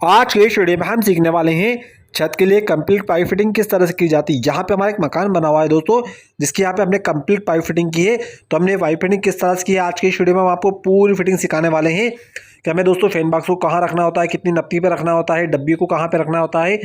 आज के इस वीडियो में हम सीखने वाले हैं छत के लिए कंप्लीट पाइप फिटिंग किस तरह से की जाती है। यहाँ पे हमारा एक मकान बना हुआ है दोस्तों, जिसकी यहाँ पे हमने कंप्लीट पाइप फिटिंग की है। तो हमने पाइप फिटिंग किस तरह से की है आज के इस वीडियो में हम आपको पूरी फिटिंग सिखाने वाले हैं कि हमें दोस्तों फैन बॉक्स को कहाँ रखना होता है, कितनी नप्पी पे रखना होता है, डब्बी को कहाँ पे रखना होता है।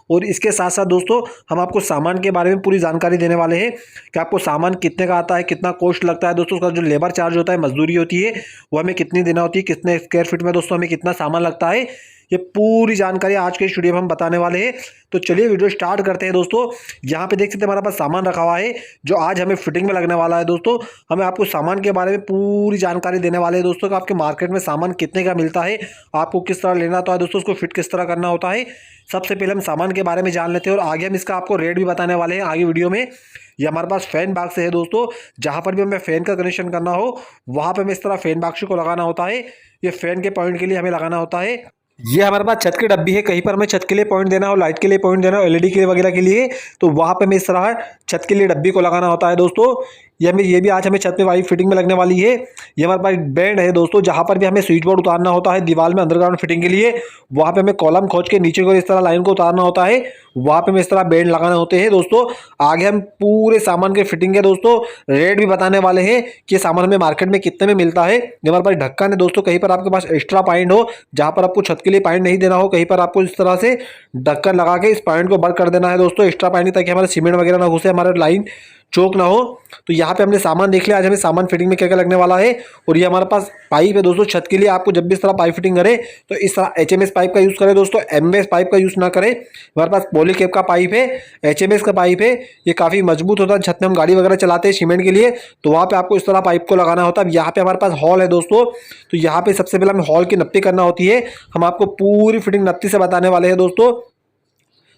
और इसके साथ साथ दोस्तों हम आपको सामान के बारे में पूरी जानकारी देने वाले हैं कि आपको सामान कितने का आता है, कितना कॉस्ट लगता है दोस्तों, उसका जो लेबर चार्ज होता है, मजदूरी होती है, वो हमें कितनी देना होती है, कितने स्क्वायर फीट में दोस्तों हमें कितना सामान लगता है। ये पूरी जानकारी आज के इस वीडियो में हम बताने वाले हैं। तो चलिए वीडियो स्टार्ट करते हैं दोस्तों। यहाँ पे देख सकते हैं हमारे पास सामान रखा हुआ है जो आज हमें फिटिंग में लगने वाला है दोस्तों। हमें आपको सामान के बारे में पूरी जानकारी देने वाले हैं दोस्तों कि आपके मार्केट में सामान कितने का मिलता है, आपको किस तरह लेना होता है दोस्तों, उसको फिट किस तरह करना होता है। सबसे पहले हम सामान के बारे में जान लेते हैं और आगे हम इसका आपको रेट भी बताने वाले हैं आगे वीडियो में। ये हमारे पास फैन बॉक्स है दोस्तों, जहाँ पर भी हमें फ़ैन का कनेक्शन करना हो वहाँ पर हमें इस तरह फैन बॉक्स को लगाना होता है। ये फैन के पॉइंट के लिए हमें लगाना होता है। ये हमारे पास छत की डब्बी है, कहीं पर हमें छत के लिए पॉइंट देना हो, लाइट के लिए पॉइंट देना हो, एलईडी के लिए वगैरह के लिए, तो वहाँ पे हमें इस तरह छत के लिए डब्बी को लगाना होता है दोस्तों। ये भी आज हमें छत में वाइप फिटिंग में लगने वाली है। ये हमारे पास बैंड है दोस्तों, जहाँ पर भी हमें स्विच बोर्ड उतारना होता है दीवार में अंडरग्राउंड फिटिंग के लिए, वहाँ पे हमें कॉलम खोज के नीचे को इस तरह लाइन को उतारना होता है, वहाँ पे हमें इस तरह बैंड लगाने होते हैं दोस्तों। आगे हम पूरे सामान के फिटिंग के दोस्तों रेट भी बताने वाले हैं कि सामान हमें मार्केट में कितने में मिलता है। ये हमारे पास ढक्कन है दोस्तों, कहीं पर आपके पास एक्स्ट्रा पॉइंट हो, जहाँ पर आपको छत के लिए पॉइंट नहीं देना हो, कहीं पर आपको इस तरह से ढक्कन लगा के इस पॉइंट को बंद कर देना है दोस्तों, एक्स्ट्रा पॉइंट, ताकि हमारे सीमेंट वगैरह ना घुसे, हमारे लाइन चौक ना हो। तो यहाँ पे हमने सामान देख लिया, आज हमें सामान फिटिंग में क्या क्या लगने वाला है। और ये हमारे पास पाइप है दोस्तों छत के लिए। आपको जब भी इस तरह पाइप फिटिंग करें तो इस तरह एचएमएस पाइप का यूज़ करें दोस्तों, एमएस पाइप का यूज़ ना करें। हमारे पास पॉलीकैप का पाइप है, एचएमएस का पाइप है, ये काफ़ी मजबूत होता है। छत में हम गाड़ी वगैरह चलाते हैं सीमेंट के लिए, तो वहाँ पर आपको इस तरह पाइप को लगाना होता है। अब यहाँ पे हमारे पास हॉल है दोस्तों, तो यहाँ पे सबसे पहले हमें हॉल की नप्पी करना होती है। हम आपको पूरी फिटिंग नप्पी से बताने वाले हैं दोस्तों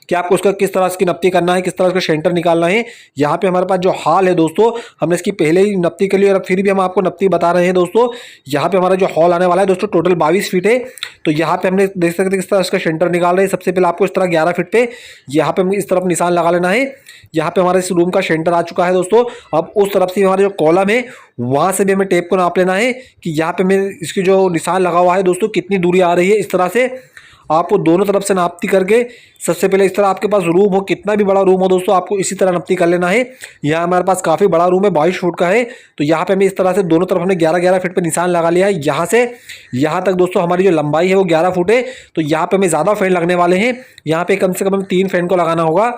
कि आपको उसका किस तरह इसकी नप्पी करना है, किस तरह इसका सेंटर निकालना है। यहाँ पे हमारे पास जो हॉल है दोस्तों, हमने इसकी पहले ही नप्पी कर ली और फिर भी हम आपको नप्पी बता रहे हैं दोस्तों। यहाँ पे हमारा जो हॉल आने वाला है दोस्तों टोटल 22 फीट है। तो यहाँ पे हमने देख सकते हैं किस तरह इसका सेंटर निकाल रहे हैं। सबसे पहले आपको इस तरह 11 फीट पे यहाँ पे हमें इस तरफ निशान लगा लेना है। यहाँ पे हमारे इस रूम का सेंटर आ चुका है दोस्तों। अब उस तरफ से हमारे जो कॉलम है वहाँ से भी हमें टेप को नाप लेना है कि यहाँ पे हमें इसकी जो निशान लगा हुआ है दोस्तों कितनी दूरी आ रही है। इस तरह से आपको दोनों तरफ से नापती करके सबसे पहले इस तरह आपके पास रूम हो, कितना भी बड़ा रूम हो दोस्तों, आपको इसी तरह नापती कर लेना है। यहाँ हमारे पास काफ़ी बड़ा रूम है, 22 फुट का है। तो यहाँ पे हमें इस तरह से दोनों तरफ हमने 11-11 फीट पे निशान लगा लिया है। यहाँ से यहाँ तक दोस्तों हमारी जो लंबाई है वो 11 फुट है। तो यहाँ पे हमें ज़्यादा फैन लगने वाले हैं, यहाँ पे कम से कम 3 फैन को लगाना होगा।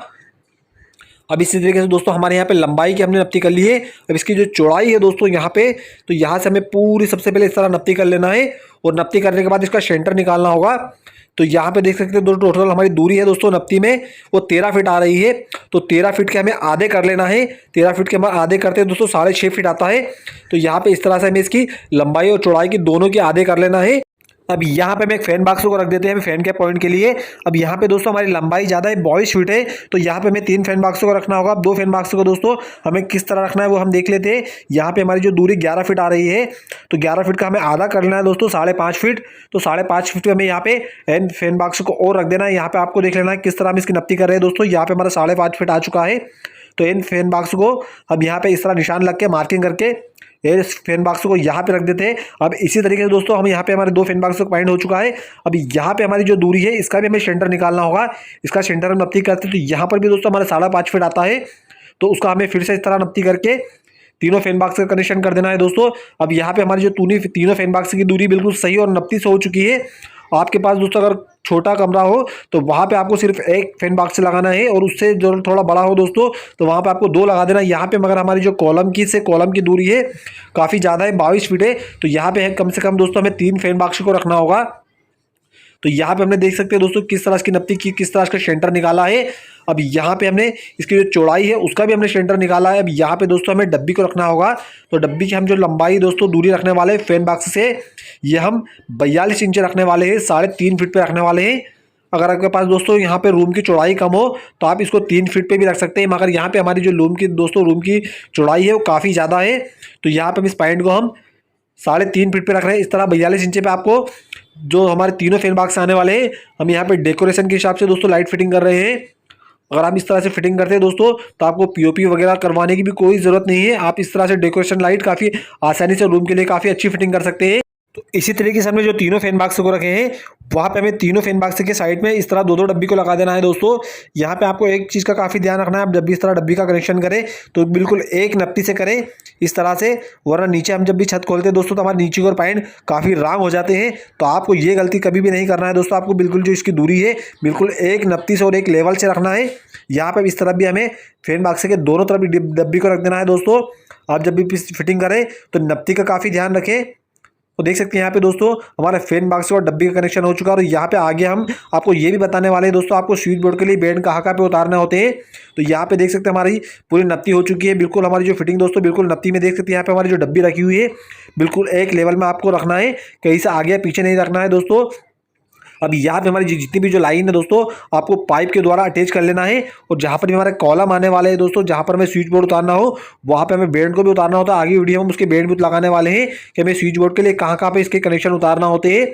अब इसी तरीके से दोस्तों हमारे यहाँ पे लंबाई की हमने नप्पी कर ली है। अब इसकी जो चौड़ाई है दोस्तों यहाँ पे, तो यहाँ से हमें पूरी सबसे पहले इस तरह नप्पी कर लेना है और नप्पी करने के बाद इसका सेंटर निकालना होगा। तो यहाँ पे देख सकते हैं दोस्तों टोटल हमारी दूरी है दोस्तों नप्पी में वो 13 फीट आ रही है। तो 13 फीट के हमें आधे कर लेना है। 13 फीट के हम आधे करते हैं दोस्तों 6.5 फीट आता है। तो यहाँ पे इस तरह से हमें इसकी लंबाई और चौड़ाई की दोनों के आधे कर लेना है। अब यहाँ पे हम एक फैन बॉक्स को रख देते हैं फैन के पॉइंट के लिए। अब यहाँ पे दोस्तों हमारी लंबाई ज़्यादा है, 22 फीट है। तो यहाँ पे हमें 3 फैन बॉक्स को रखना होगा। अब 2 फैन बॉक्स को दोस्तों हमें किस तरह रखना है वो हम देख लेते हैं। यहाँ पे हमारी जो दूरी 11 फीट आ रही है, तो 11 फीट का हमें आधा कर लेना है दोस्तों 5.5 फीट। तो 5.5 फीट हमें यहाँ पे एन फैन बॉक्स को और रख देना है। यहाँ पे आपको देख लेना है किस तरह हम इसकी नप्पी कर रहे हैं दोस्तों। यहाँ पे हमारा 5.5 फीट आ चुका है। तो इन फैन बॉक्स को अब यहाँ पे इस तरह निशान लग के मार्किंग करके इस फैन बॉक्स को यहाँ पे रख देते हैं। अब इसी तरीके से दोस्तों हम यहाँ पे हमारे 2 फैन बॉक्स का पॉइंट हो चुका है। अब यहाँ पे हमारी जो दूरी है इसका भी हमें सेंटर निकालना होगा। इसका सेंटर हम नप्पी करते हैं तो यहाँ पर भी दोस्तों हमारे 5.5 फीट आता है। तो उसका हमें फिर से इस तरह नप्पी करके तीनों फैन बॉक्स का कनेक्शन कर देना है दोस्तों। अब यहाँ पे हमारी जो तीनों फैन बॉक्स की दूरी बिल्कुल सही और नप्पी से हो चुकी है। आपके पास दोस्तों अगर छोटा कमरा हो तो वहाँ पे आपको सिर्फ एक फैन बॉक्स लगाना है, और उससे जो थोड़ा बड़ा हो दोस्तों तो वहाँ पे आपको 2 लगा देना है। यहाँ पे मगर हमारी जो कॉलम की दूरी है काफ़ी ज़्यादा है, 22 फीट है। तो यहाँ पे कम से कम दोस्तों हमें 3 फैन बॉक्स को रखना होगा। तो यहाँ पे हमने देख सकते हैं दोस्तों किस तरह इसकी नप्पी की, किस तरह इसका सेंटर निकाला है। अब यहाँ पे हमने इसकी जो चौड़ाई है उसका भी हमने सेंटर निकाला है। अब यहाँ पे दोस्तों हमें डब्बी को रखना होगा। तो डब्बी की हम जो लंबाई दोस्तों दूरी रखने वाले हैं फैन बॉक्स से, ये हम 42 इंच रखने वाले हैं, 3.5 फीट पे रखने वाले हैं। अगर आपके पास दोस्तों यहाँ पे रूम की चौड़ाई कम हो तो आप इसको 3 फीट पे भी रख सकते हैं, मगर यहाँ पे हमारी जो रूम की चौड़ाई है वो काफ़ी ज़्यादा है। तो यहाँ पे हम इस पॉइंट को हम 3.5 फीट पे रख रहे हैं। इस तरह 42 इंच पे आपको जो हमारे तीनों फैन बॉक्स आने वाले हैं, हम यहाँ पे डेकोरेशन के हिसाब से दोस्तों लाइट फिटिंग कर रहे हैं। अगर आप इस तरह से फिटिंग करते हैं दोस्तों तो आपको पीओपी वगैरह करवाने की भी कोई ज़रूरत नहीं है। आप इस तरह से डेकोरेशन लाइट काफ़ी आसानी से रूम के लिए काफ़ी अच्छी फिटिंग कर सकते हैं। तो इसी तरीके से हमने जो तीनों फैन बॉक्स को रखे हैं वहाँ पे हमें तीनों फैन बॉक्स के साइड में इस तरह दो दो डब्बी को लगा देना है दोस्तों। यहाँ पे आपको एक चीज़ का काफ़ी ध्यान रखना है, आप जब भी इस तरह डब्बी का कनेक्शन करें तो बिल्कुल एक नप्पी से करें इस तरह से, वरना नीचे हम जब भी छत खोलते हैं दोस्तों तो हमारे नीचे की ओर पॉइंट काफ़ी रांग हो जाते हैं। तो आपको ये गलती कभी भी नहीं करना है दोस्तों, आपको बिल्कुल जो इसकी दूरी है बिल्कुल एक नप्पी से और एक लेवल से रखना है। यहाँ पर इस तरफ भी हमें फैन बॉक्स के दोनों तरफ डब्बी को रख देना है दोस्तों। आप जब भी फिटिंग करें तो नप्पी का काफ़ी ध्यान रखें। तो देख सकते हैं यहाँ पे दोस्तों हमारा फैन बॉक्स और डब्बी का कनेक्शन हो चुका है। और यहाँ पे आगे हम आपको ये भी बताने वाले हैं दोस्तों आपको स्विच बोर्ड के लिए बैंड कहाँ पे उतारने होते हैं। तो यहाँ पे देख सकते हैं हमारी पूरी नत्ती हो चुकी है, बिल्कुल हमारी जो फिटिंग दोस्तों बिल्कुल नत्ती में देख सकते हैं। यहाँ पे हमारी जो डब्बी रखी हुई है बिल्कुल एक लेवल में आपको रखना है, कहीं से आगे पीछे नहीं रखना है दोस्तों। अब यहाँ पे हमारी जितनी भी जो लाइन है दोस्तों आपको पाइप के द्वारा अटैच कर लेना है। और जहाँ पर भी हमारे कॉलम आने वाले हैं दोस्तों, जहाँ पर हमें स्विच बोर्ड उतारना हो वहाँ पे हमें बैंड को भी उतारना होता है। आगे वीडियो में हम उसके बैंड भी लगाने वाले हैं कि हमें स्विच बोर्ड के लिए कहाँ कहाँ पे इसके कनेक्शन उतारना होते हैं।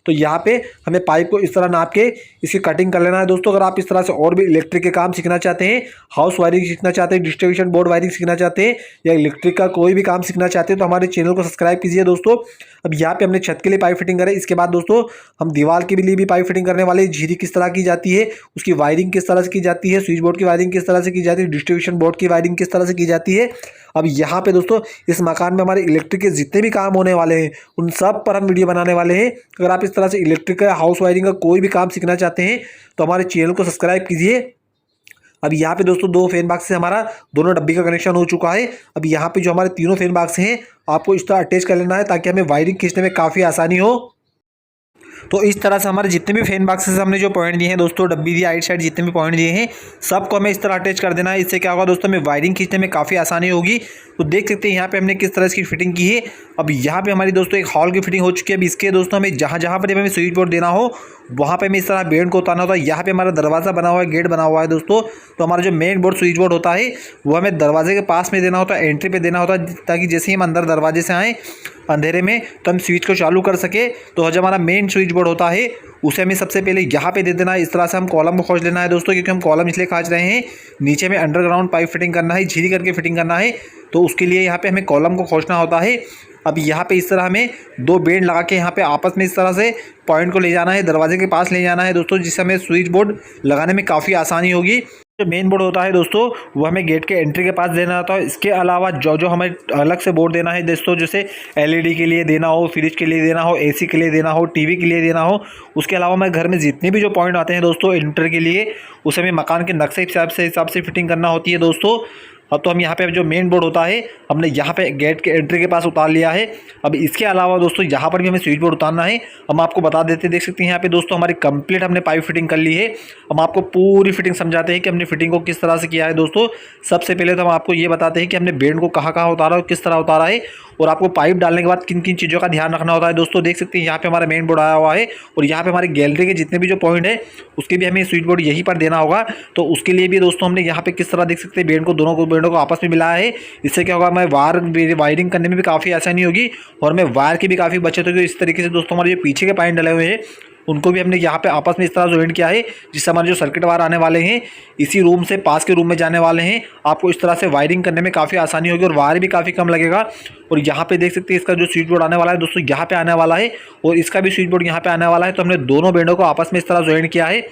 तो यहाँ पे हमें पाइप को इस तरह नाप के इसकी कटिंग कर लेना है दोस्तों। अगर आप इस तरह से और भी इलेक्ट्रिक के काम सीखना चाहते हैं, हाउस वायरिंग सीखना चाहते हैं, डिस्ट्रीब्यूशन बोर्ड वायरिंग सीखना चाहते हैं या इलेक्ट्रिक का कोई भी काम सीखना चाहते हैं तो हमारे चैनल को सब्सक्राइब कीजिए दोस्तों। अब यहाँ पे हमने छत के लिए पाइप फिटिंग करें, इसके बाद दोस्तों हम दीवार के लिए भी पाइप फिटिंग करने वाले हैं। झीरी किस तरह की जाती है, उसकी वायरिंग किस तरह से की जाती है, स्विच बोर्ड की वायरिंग किस तरह से की जाती है, डिस्ट्रीब्यूशन बोर्ड की वायरिंग किस तरह से की जाती है। अब यहाँ पे दोस्तों इस मकान में हमारे इलेक्ट्रिक के जितने भी काम होने वाले हैं उन सब पर हम वीडियो बनाने वाले हैं। अगर आप इस तरह से इलेक्ट्रिक का हाउस वायरिंग का कोई भी काम सीखना चाहते हैं तो हमारे चैनल को सब्सक्राइब कीजिए। अब यहाँ पे दोस्तों दो फैन बॉक्स से हमारा दोनों डब्बी का कनेक्शन हो चुका है। अब यहाँ पे जो हमारे तीनों फैन बॉक्स हैं आपको इस तरह अटैच कर लेना है ताकि हमें वायरिंग खींचने में काफ़ी आसानी हो। तो इस तरह से हमारे जितने भी फैन बॉक्सेस हमने जो पॉइंट दिए हैं दोस्तों, डब्बी दी आइट साइड जितने भी पॉइंट दिए हैं सबको हमें इस तरह अटैच कर देना है। इससे क्या होगा दोस्तों हमें वायरिंग खींचने में काफ़ी आसानी होगी। तो देख सकते हैं यहाँ पे हमने किस तरह इसकी फिटिंग की है। अब यहाँ पे हमारी दोस्तों एक हॉल की फिटिंग हो चुकी है। अब इसके दोस्तों हमें जहाँ जहाँ पर हमें स्विच बोर्ड देना हो वहाँ पे हमें इस तरह बैंड को उतारना होता है। यहाँ पे हमारा दरवाज़ा बना हुआ है, गेट बना हुआ है दोस्तों। तो हमारा जो मेन बोर्ड स्विच बोर्ड होता है वो हमें दरवाजे के पास में देना होता है, एंट्री पे देना होता है, ताकि जैसे ही हम अंदर दरवाजे से आएँ अंधेरे में तो हम स्विच को चालू कर सके। तो जो हमारा मेन स्विच बोर्ड होता है उसे हमें सबसे पहले यहाँ पे दे देना है। इस तरह से हम कॉलम को खोज लेना है दोस्तों, क्योंकि हम कॉलम इसलिए खाच रहे हैं, नीचे में अंडरग्राउंड पाइप फिटिंग करना है, झीरी करके फिटिंग करना है। तो उसके लिए यहाँ पे हमें कॉलम को खोजना होता है। अब यहाँ पे इस तरह हमें दो बेंड लगा के यहाँ पे आपस में इस तरह से पॉइंट को ले जाना है, दरवाजे के पास ले जाना है दोस्तों, जिससे हमें स्विच बोर्ड लगाने में काफ़ी आसानी होगी। जो मेन बोर्ड होता है दोस्तों वो हमें गेट के एंट्री के पास देना होता है। इसके अलावा जो हमें अलग से बोर्ड देना है दोस्तों, जैसे एलईडी के लिए देना हो, फ्रिज के लिए देना हो, एसी के लिए देना हो, टीवी के लिए देना हो, उसके अलावा हमें घर में जितने भी जो पॉइंट आते हैं दोस्तों एंटर के लिए उसे हमें मकान के नक्शे हिसाब से फिटिंग करना होती है दोस्तों। अब तो हम यहाँ पे जो मेन बोर्ड होता है हमने यहाँ पे गेट के एंट्री के पास उतार लिया है। अब इसके अलावा दोस्तों यहाँ पर भी हमें स्विच बोर्ड उतारना है। हम आपको बता देते देख सकते हैं यहाँ पे दोस्तों हमारी कंप्लीट हमने पाइप फिटिंग कर ली है। हम आपको पूरी फिटिंग समझाते हैं कि हमने फिटिंग को किस तरह से किया है दोस्तों। सबसे पहले तो हम आपको ये बताते हैं कि हमने बैंड को कहाँ कहाँ उतारा और किस तरह उतारा है, और आपको पाइप डालने के बाद किन किन चीज़ों का ध्यान रखना होता है दोस्तों। देख सकते हैं यहाँ पे हमारा मेन बोर्ड आया हुआ है और यहाँ पे हमारी गैलरी के जितने भी जो पॉइंट है उसके भी हमें स्विच बोर्ड यहीं पर देना होगा। तो उसके लिए भी दोस्तों हमने यहाँ पे किस तरह देख सकते हैं बैंड को दोनों बैंडों को आपस में मिलाया है। इससे क्या होगा हमें वायरिंग करने में भी काफ़ी आसानी होगी और हमें वायर की भी काफ़ी बचत होगी। इस तरीके से दोस्तों हमारे जो पीछे के पॉइंट डले हुए हैं उनको भी हमने यहाँ पे आपस में इस तरह ज्वाइन किया है, जिससे हमारे जो सर्किट वायर आने वाले हैं इसी रूम से पास के रूम में जाने वाले हैं। आपको इस तरह से वायरिंग करने में काफ़ी आसानी होगी और वायर भी काफ़ी कम लगेगा। और यहाँ पे देख सकते हैं इसका जो स्विच बोर्ड आने वाला है दोस्तों यहाँ पे आने वाला है और इसका भी स्विच बोर्ड यहाँ पे आने वाला है। तो हमने दोनों बैंडों को आपस में इस तरह ज्वाइन किया है।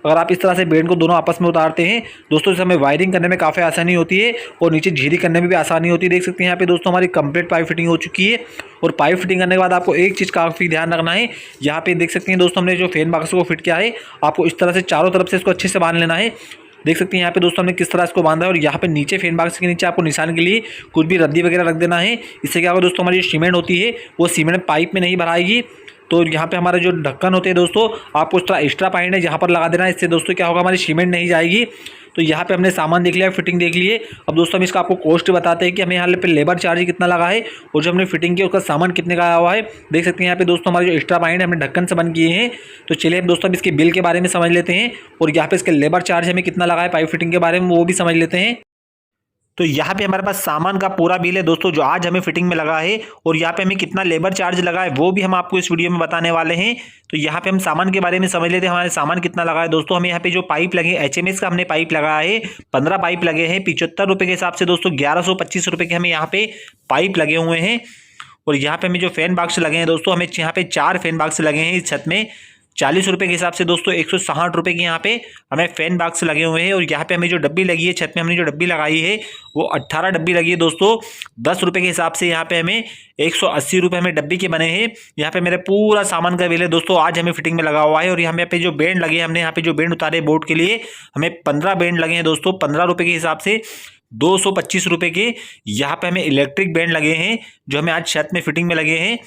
अगर आप इस तरह से बैंड को दोनों आपस में उतारते हैं दोस्तों इससे हमें वायरिंग करने में काफ़ी आसानी होती है और नीचे झीरी करने में भी आसानी होती है। देख सकते हैं यहाँ पे दोस्तों हमारी कंप्लीट पाइप फिटिंग हो चुकी है। और पाइप फिटिंग करने के बाद आपको एक चीज़ काफ़ी ध्यान रखना है, यहाँ पे देख सकते हैं दोस्तों हमने जो फैन बॉक्स को फिट किया है आपको इस तरह से चारों तरफ से इसको अच्छे से बांध लेना है। देख सकते हैं यहाँ पे दोस्तों हमने किस तरह इसको बांधा है और यहाँ पे नीचे फैन बॉक्स के नीचे आपको निशान के लिए कुछ भी रद्दी वगैरह रख देना है। इससे क्या होगा दोस्तों हमारी जो सीमेंट होती है वो सीमेंट पाइप में नहीं भराएगी। तो यहाँ पे हमारे जो ढक्कन होते हैं दोस्तों आपको इस तरह एक्स्ट्रा पॉइंट है यहाँ पर लगा देना है। इससे दोस्तों क्या होगा हमारी सीमेंट नहीं जाएगी। तो यहाँ पे हमने सामान देख लिया, फिटिंग देख लिए। अब दोस्तों हम इसका आपको कॉस्ट बताते हैं कि हमें यहाँ पे लेबर चार्ज कितना लगा है और जो हमने फिटिंग किया उसका सामान कितने का आया हुआ है। देख सकते हैं यहाँ पे दोस्तों हमारे जो एक्स्ट्रा पॉइंट हमने ढक्कन से बंद किए हैं। तो चलिए अब दोस्तों हम इसके बिल के बारे में समझ लेते हैं और यहाँ पे इसके लेबर चार्ज हमें कितना लगा है पाइप फिटिंग के बारे में वो भी समझ लेते हैं। तो यहाँ पे हमारे पास सामान का पूरा बिल है दोस्तों जो आज हमें फिटिंग में लगा है और यहाँ पे हमें कितना लेबर चार्ज लगा है वो भी हम आपको इस वीडियो में बताने वाले हैं। तो यहाँ पे हम सामान के बारे में समझ लेते हैं हमारे सामान कितना लगा है दोस्तों। हमें यहाँ पे जो पाइप लगे HMS का हमने पाइप लगाया है 15 पाइप लगे हैं 75 रुपये के हिसाब से दोस्तों 1125 रुपये के हमें यहाँ पे पाइप लगे हुए हैं। और यहाँ पे हमें जो फैन बॉक्स लगे हैं दोस्तों, हमें यहाँ पे 4 फैन बॉक्स लगे हैं इस छत में 40 रुपये के हिसाब से दोस्तों 160 रुपये के यहाँ पे हमें फैन बॉक्स लगे हुए हैं। और यहाँ पे हमें जो डब्बी लगी है छत में, हमने जो डब्बी लगाई है वो 18 डब्बी लगी है दोस्तों 10 रुपये के हिसाब से। यहाँ पे हमें 180 रुपये हमें डब्बी के बने हैं। यहाँ पे मेरे पूरा सामान का बिल है दोस्तों, आज हमें फिटिंग में लगा हुआ है। और यहाँ पे जो बैंड लगे हैं, हमने यहाँ पे जो बैंड उतारे बोर्ड के लिए हमें 15 बैंड लगे हैं दोस्तों 15 रुपये के हिसाब से 225 रुपये के। यहाँ पे हमें इलेक्ट्रिक बैंड लगे हैं जो हमें आज छत में फिटिंग में लगे हैं।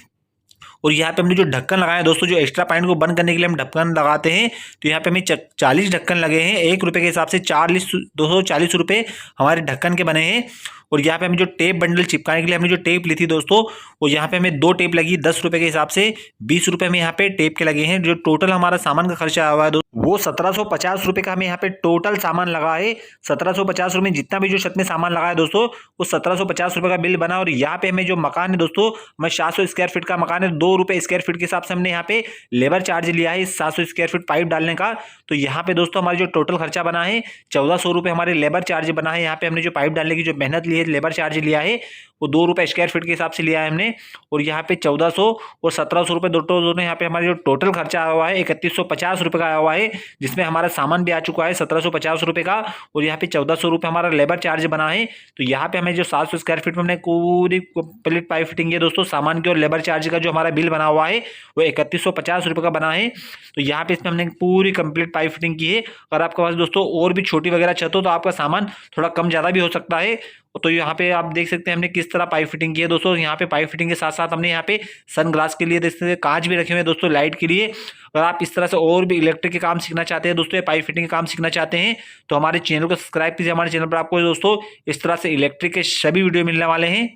और यहाँ पे हमने जो ढक्कन लगाया है दोस्तों, जो एक्स्ट्रा पॉइंट को बंद करने के लिए हम ढक्कन लगाते हैं, तो यहाँ पे हमें 40 ढक्कन लगे हैं 1 रुपये के हिसाब से 240 रुपये हमारे ढक्कन के बने हैं। और यहाँ पे हमें जो टेप बंडल चिपकाने के लिए हमने जो टेप ली थी दोस्तों, वो यहाँ पे हमें 2 टेप लगी 10 रुपये के हिसाब से 20 रुपये में यहाँ पे टेप के लगे हैं। जो टोटल हमारा सामान का खर्चा आया हुआ है दोस्तों वो 1750 रुपये का हमें यहाँ पे टोटल सामान लगा है। 1750 रुपये जितना भी जो छत में सामान लगा है दोस्तों वो 1750 रुपये का बिल बना। और यहाँ पे हमें जो मकान है दोस्तों, हमें 700 स्क्वायर फीट का मकान है, 2 रुपये स्क्वायर फीट के हिसाब से हमने यहाँ पे लेबर चार्ज लिया है 700 स्क्वायर फीट पाइप डालने का। तो यहाँ पे दोस्तों हमारा जो टोटल खर्चा बना है 1400 रुपये हमारे लेबर चार्ज बना है। यहाँ पे हमने जो पाइप डालने की जो मेहनत ली है, लेबर चार्ज लिया है वो 2 रुपये स्क्वायर फीट के हिसाब से लिया है हमने। और यहाँ पे 1400 और 1700 रुपये दोनों यहाँ पे हमारा जो टोटल खर्चा आया हुआ है 3150 रुपये का आया हुआ है, जिसमें हमारा सामान भी आ चुका है 1750 रुपये का। और यहाँ पे 1400 रुपये हमारा लेबर चार्ज बना है। तो यहाँ पे हमें जो 700 स्क्वायर फीट में हमने पूरी कंप्लीट पाइप फिटिंग है दोस्तों, सामान के और लेबर चार्ज का जो हमारा बिल बना हुआ है वो 3150 रुपये का बना है। तो यहाँ पे इसमें हमने पूरी कंप्लीट पाइप फिटिंग की है। अगर आपके पास दोस्तों और भी छोटी वगैरह छत हो तो आपका सामान थोड़ा कम ज़्यादा भी हो सकता है। तो यहाँ पे आप देख सकते हैं हमने किस तरह पाइप फिटिंग की है दोस्तों। यहाँ पे पाइप फिटिंग के साथ साथ हमने यहाँ पे सन ग्लास के लिए देख सकते हैं कांच भी रखे हुए हैं दोस्तों लाइट के लिए। अगर आप इस तरह से और भी इलेक्ट्रिक के काम सीखना चाहते हैं दोस्तों, पाइप फिटिंग के काम सीखना चाहते हैं तो हमारे चैनल को सब्सक्राइब कीजिए। हमारे चैनल पर आपको दोस्तों इस तरह से इलेक्ट्रिक के सभी वीडियो मिलने वाले हैं।